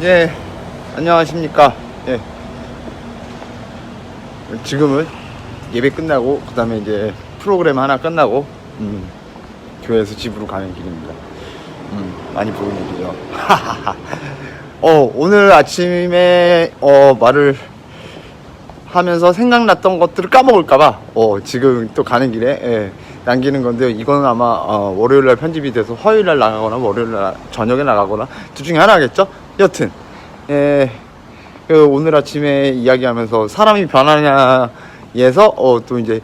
예, 안녕하십니까. 예, 지금은 예배 끝나고, 그 다음에 이제 프로그램 하나 끝나고, 교회에서 집으로 가는 길입니다. 많이 보이는 일이죠. 오늘 아침에, 말을 하면서 생각났던 것들을 까먹을까봐, 지금 또 가는 길에, 예, 남기는 건데요. 이건 아마, 월요일날 편집이 돼서 화요일날 나가거나, 월요일날 저녁에 나가거나, 둘 중에 하나겠죠? 여튼, 예, 오늘 아침에 이야기하면서 사람이 변하냐에서, 또 이제,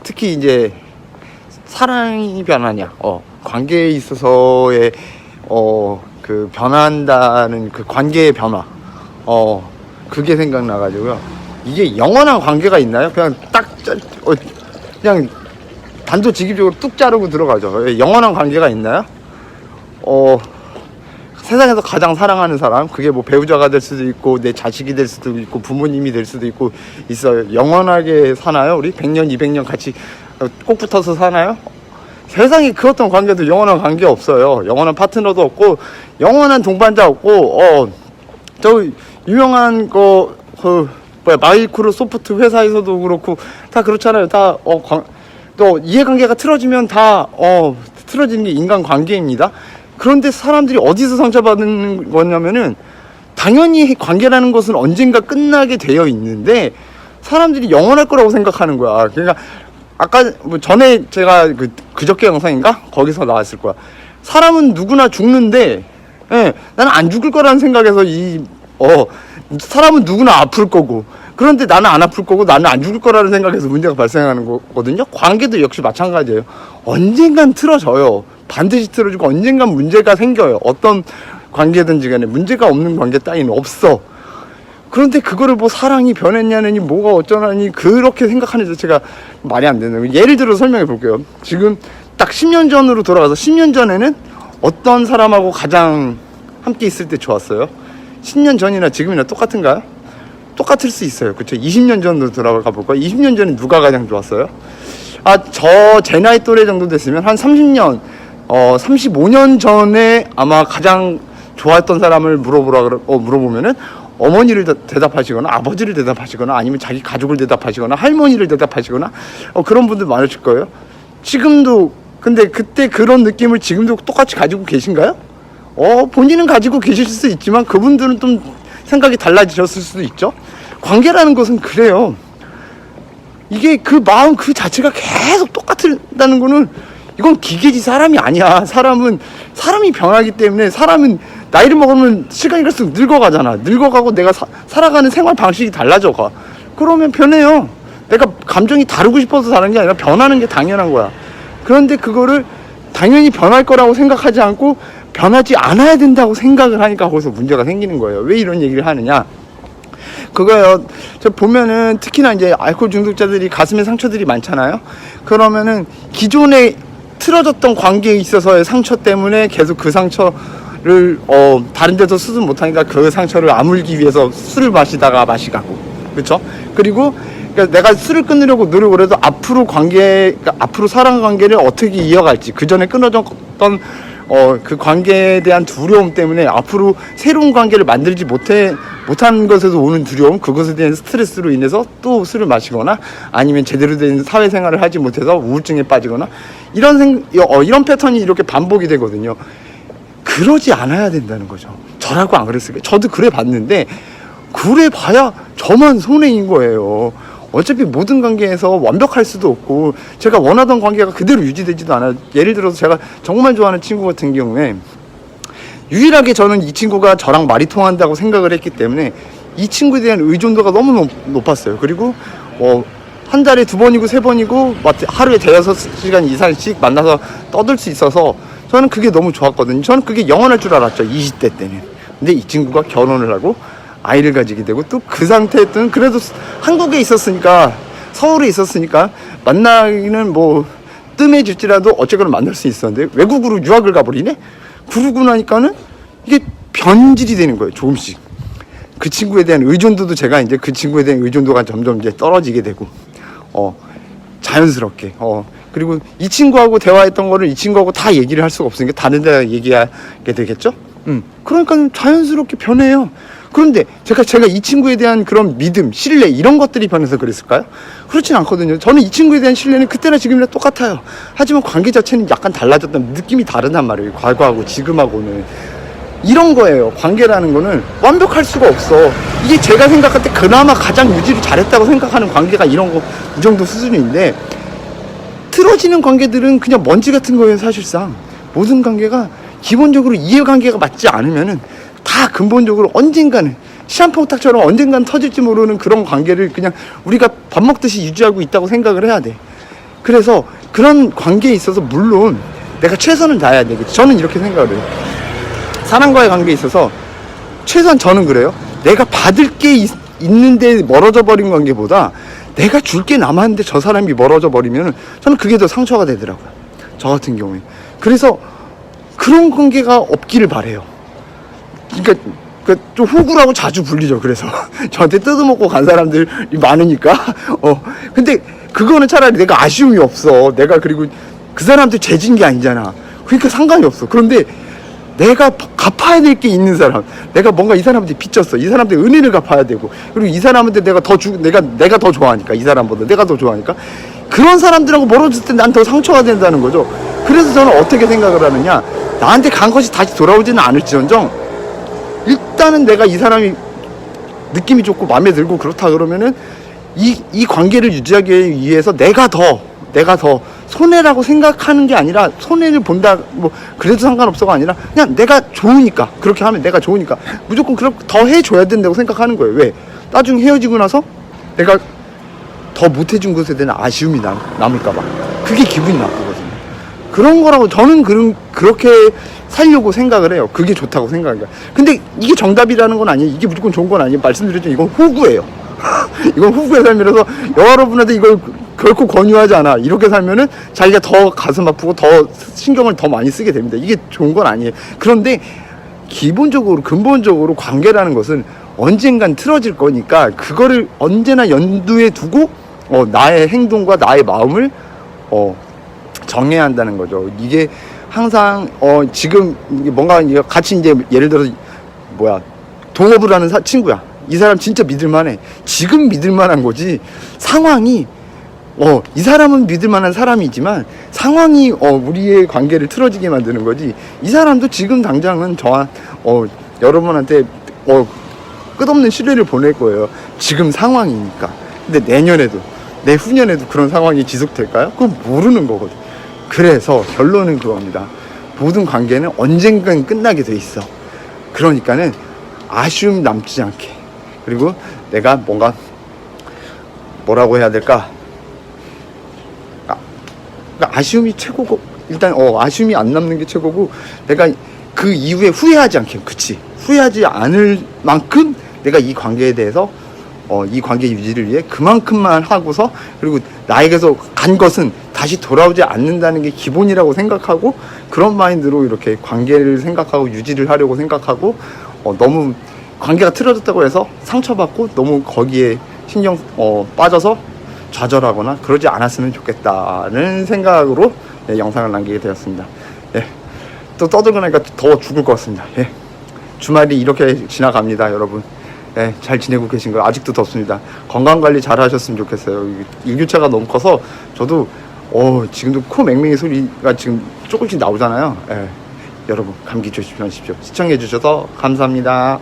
특히 이제, 사랑이 변하냐, 관계에 있어서의, 변한다는 그 관계의 변화, 그게 생각나가지고요. 이게 영원한 관계가 있나요? 그냥 그냥 단도직입적으로 뚝 자르고 들어가죠. 영원한 관계가 있나요? 세상에서 가장 사랑하는 사람, 그게 뭐 배우자가 될 수도 있고 내 자식이 될 수도 있고 부모님이 될 수도 있고 있어요. 영원하게 사나요? 우리 100년 200년 같이 꼭 붙어서 사나요? 세상에 그 어떤 관계도 영원한 관계 없어요. 영원한 파트너도 없고 영원한 동반자 없고 저 유명한 마이크로소프트 회사에서도 그렇고 다 그렇잖아요. 다 또 이해관계가 틀어지면 다 틀어지는 게 인간관계입니다. 그런데 사람들이 어디서 상처받는 거냐면은 당연히 관계라는 것은 언젠가 끝나게 되어 있는데 사람들이 영원할 거라고 생각하는 거야. 그러니까 아까 뭐 전에 제가 그저께 영상인가 거기서 나왔을 거야. 사람은 누구나 죽는데, 예, 나는 안 죽을 거라는 생각에서 사람은 누구나 아플 거고, 그런데 나는 안 아플 거고 나는 안 죽을 거라는 생각에서 문제가 발생하는 거거든요. 관계도 역시 마찬가지예요. 언젠간 틀어져요. 반드시 틀어지고 언젠간 문제가 생겨요. 어떤 관계든지 간에 문제가 없는 관계 따위는 없어. 그런데 그거를 뭐 사랑이 변했냐느니 뭐가 어쩌냐니 그렇게 생각하는 자체가 말이 안 되는 거예요. 예를 들어 설명해 볼게요. 지금 딱 10년 전으로 돌아가서 10년 전에는 어떤 사람하고 가장 함께 있을 때 좋았어요? 10년 전이나 지금이나 똑같은가요? 똑같을 수 있어요. 그렇죠? 20년 전으로 돌아가 볼까요? 20년 전에 누가 가장 좋았어요? 제 나이 또래 정도 됐으면 한 30년, 35년 전에 아마 가장 좋아했던 사람을 물어보면은 어머니를 대답하시거나 아버지를 대답하시거나 아니면 자기 가족을 대답하시거나 할머니를 대답하시거나 그런 분들 많으실 거예요. 지금도 근데 그때 그런 느낌을 지금도 똑같이 가지고 계신가요? 본인은 가지고 계실 수 있지만 그분들은 좀 생각이 달라지셨을 수도 있죠. 관계라는 것은 그래요. 이게 그 마음 그 자체가 계속 똑같다는 거는 이건 기계지 사람이 아니야. 사람이 변하기 때문에 사람은 나이를 먹으면 시간이 갈수록 늙어가잖아. 늙어가고 내가 살아가는 생활 방식이 달라져 가. 그러면 변해요. 내가 감정이 다르고 싶어서 사는 게 아니라 변하는 게 당연한 거야. 그런데 그거를 당연히 변할 거라고 생각하지 않고 변하지 않아야 된다고 생각을 하니까 거기서 문제가 생기는 거예요. 왜 이런 얘기를 하느냐? 그거요. 저 보면은 특히나 이제 알코올 중독자들이 가슴에 상처들이 많잖아요. 그러면은 기존에 틀어졌던 관계에 있어서의 상처 때문에 계속 그 상처를 다른 데서 수습 못하니까 그 상처를 아물기 위해서 술을 마시다가 마시가고, 그렇죠? 그리고 그러니까 내가 술을 끊으려고 노력을 해도 앞으로 사랑 관계를 어떻게 이어갈지, 그 전에 끊어졌던 그 관계에 대한 두려움 때문에 앞으로 새로운 관계를 만들지 못한 것에서 오는 두려움, 그것에 대한 스트레스로 인해서 또 술을 마시거나 아니면 제대로 된 사회생활을 하지 못해서 우울증에 빠지거나 이런 패턴이 이렇게 반복이 되거든요. 그러지 않아야 된다는 거죠. 저라고 안 그랬을까요? 저도 그래 봤는데 그래 봐야 저만 손해인 거예요. 어차피 모든 관계에서 완벽할 수도 없고 제가 원하던 관계가 그대로 유지되지도 않아요. 예를 들어서 제가 정말 좋아하는 친구 같은 경우에 유일하게 저는 이 친구가 저랑 말이 통한다고 생각을 했기 때문에 이 친구에 대한 의존도가 너무 높았어요. 그리고 한 달에 2번이고 3번이고 하루에 대여섯 시간 이상씩 만나서 떠들 수 있어서 저는 그게 너무 좋았거든요. 저는 그게 영원할 줄 알았죠. 20대 때는. 근데 이 친구가 결혼을 하고 아이를 가지게 되고 또 그 상태였던 그래도 한국에 있었으니까 서울에 있었으니까 만나기는 뭐 뜸해질지라도 어쨌거나 만날 수 있었는데 외국으로 유학을 가버리네? 그러고 나니까는 이게 변질이 되는 거예요. 조금씩. 그 친구에 대한 의존도도 제가 이제 그 친구에 대한 의존도가 점점 이제 떨어지게 되고 자연스럽게 그리고 이 친구하고 대화했던 거를 이 친구하고 다 얘기를 할 수가 없으니까 다른 데 얘기하게 되겠죠. 그러니까 자연스럽게 변해요. 그런데 제가 이 친구에 대한 그런 믿음, 신뢰 이런 것들이 변해서 그랬을까요? 그렇진 않거든요. 저는 이 친구에 대한 신뢰는 그때나 지금이나 똑같아요. 하지만 관계 자체는 약간 달라졌던 느낌이 다르단 말이에요. 과거하고 지금하고는. 이런 거예요. 관계라는 거는 완벽할 수가 없어. 이게 제가 생각할 때 그나마 가장 유지를 잘했다고 생각하는 관계가 이런 거, 이 정도 수준인데, 틀어지는 관계들은 그냥 먼지 같은 거예요. 사실상 모든 관계가 기본적으로 이해관계가 맞지 않으면은 다 근본적으로 언젠가는 시한폭탄처럼 언젠가는 터질지 모르는 그런 관계를 그냥 우리가 밥 먹듯이 유지하고 있다고 생각을 해야 돼. 그래서 그런 관계에 있어서 물론 내가 최선을 다해야 되겠지. 저는 이렇게 생각을 해요. 사람과의 관계에 있어서 최소한 저는 그래요. 내가 받을 게 있는데 멀어져 버린 관계보다 내가 줄 게 남았는데 저 사람이 멀어져 버리면 저는 그게 더 상처가 되더라고요. 저 같은 경우에. 그래서 그런 관계가 없기를 바래요. 그러니까 좀 호구라고 자주 불리죠. 그래서 저한테 뜯어먹고 간 사람들이 많으니까. 근데 그거는 차라리 내가 아쉬움이 없어. 내가 그리고 그 사람한테 죄진 게 아니잖아. 그러니까 상관이 없어. 그런데 내가 갚아야 될 게 있는 사람, 내가 뭔가 이 사람한테 빚졌어. 이 사람한테 은혜를 갚아야 되고, 그리고 이 사람한테 내가 더 좋아하니까, 이 사람보다 내가 더 좋아하니까, 그런 사람들하고 멀어질 때 난 더 상처가 된다는 거죠. 그래서 저는 어떻게 생각을 하느냐, 나한테 간 것이 다시 돌아오지는 않을지언정 일단은 내가 이 사람이 느낌이 좋고 마음에 들고 그렇다 그러면은 이 관계를 유지하기 위해서 내가 더 손해라고 생각하는 게 아니라, 손해를 본다 뭐 그래도 상관없어가 아니라 그냥 내가 좋으니까, 그렇게 하면 내가 좋으니까 무조건 그렇게 더 해줘야 된다고 생각하는 거예요. 왜? 나중에 헤어지고 나서 내가 더 못해준 것에 대한 아쉬움이 남을까봐, 그게 기분이 나쁘거든요. 그런 거라고 저는 그렇게 살려고 생각을 해요. 그게 좋다고 생각해요. 근데 이게 정답이라는 건 아니에요. 이게 무조건 좋은 건 아니에요. 말씀드렸죠. 이건 호구예요. 이건 호구의 삶이라서 여러분한테 이걸 결코 권유하지 않아. 이렇게 살면은 자기가 더 가슴 아프고 더 신경을 더 많이 쓰게 됩니다. 이게 좋은 건 아니에요. 그런데 기본적으로 근본적으로 관계라는 것은 언젠간 틀어질 거니까 그거를 언제나 염두에 두고 나의 행동과 나의 마음을 정해야 한다는 거죠. 이게 항상 지금 뭔가 같이 이제 예를 들어서 동업을 하는 친구야. 이 사람 진짜 믿을만해. 지금 믿을만한 거지. 상황이 이 사람은 믿을만한 사람이지만 상황이 우리의 관계를 틀어지게 만드는 거지. 이 사람도 지금 당장은 여러분한테 끝없는 신뢰를 보낼 거예요. 지금 상황이니까. 근데 내년에도 내후년에도 그런 상황이 지속될까요? 그건 모르는 거거든. 그래서 결론은 그겁니다. 모든 관계는 언젠간 끝나게 돼 있어. 그러니까는 아쉬움 남지 않게, 그리고 내가 뭐라고 해야 될까? 그러니까 아쉬움이 최고고, 일단 아쉬움이 안 남는 게 최고고, 내가 그 이후에 후회하지 않게, 후회하지 않을 만큼 내가 이 관계에 대해서 이 관계 유지를 위해 그만큼만 하고서, 그리고 나에게서 간 것은 다시 돌아오지 않는다는 게 기본이라고 생각하고, 그런 마인드로 이렇게 관계를 생각하고 유지를 하려고 생각하고, 너무 관계가 틀어졌다고 해서 상처받고 너무 거기에 신경 빠져서 좌절하거나 그러지 않았으면 좋겠다는 생각으로 영상을 남기게 되었습니다. 또 떠들고 나니까 더 죽을 것 같습니다. 주말이 이렇게 지나갑니다, 여러분. 잘 지내고 계신 거 아직도 덥습니다. 건강관리 잘 하셨으면 좋겠어요. 일교차가 너무 커서 저도 지금도 코 맹맹이 소리가 지금 조금씩 나오잖아요. 여러분 감기 조심하십시오. 시청해 주셔서 감사합니다.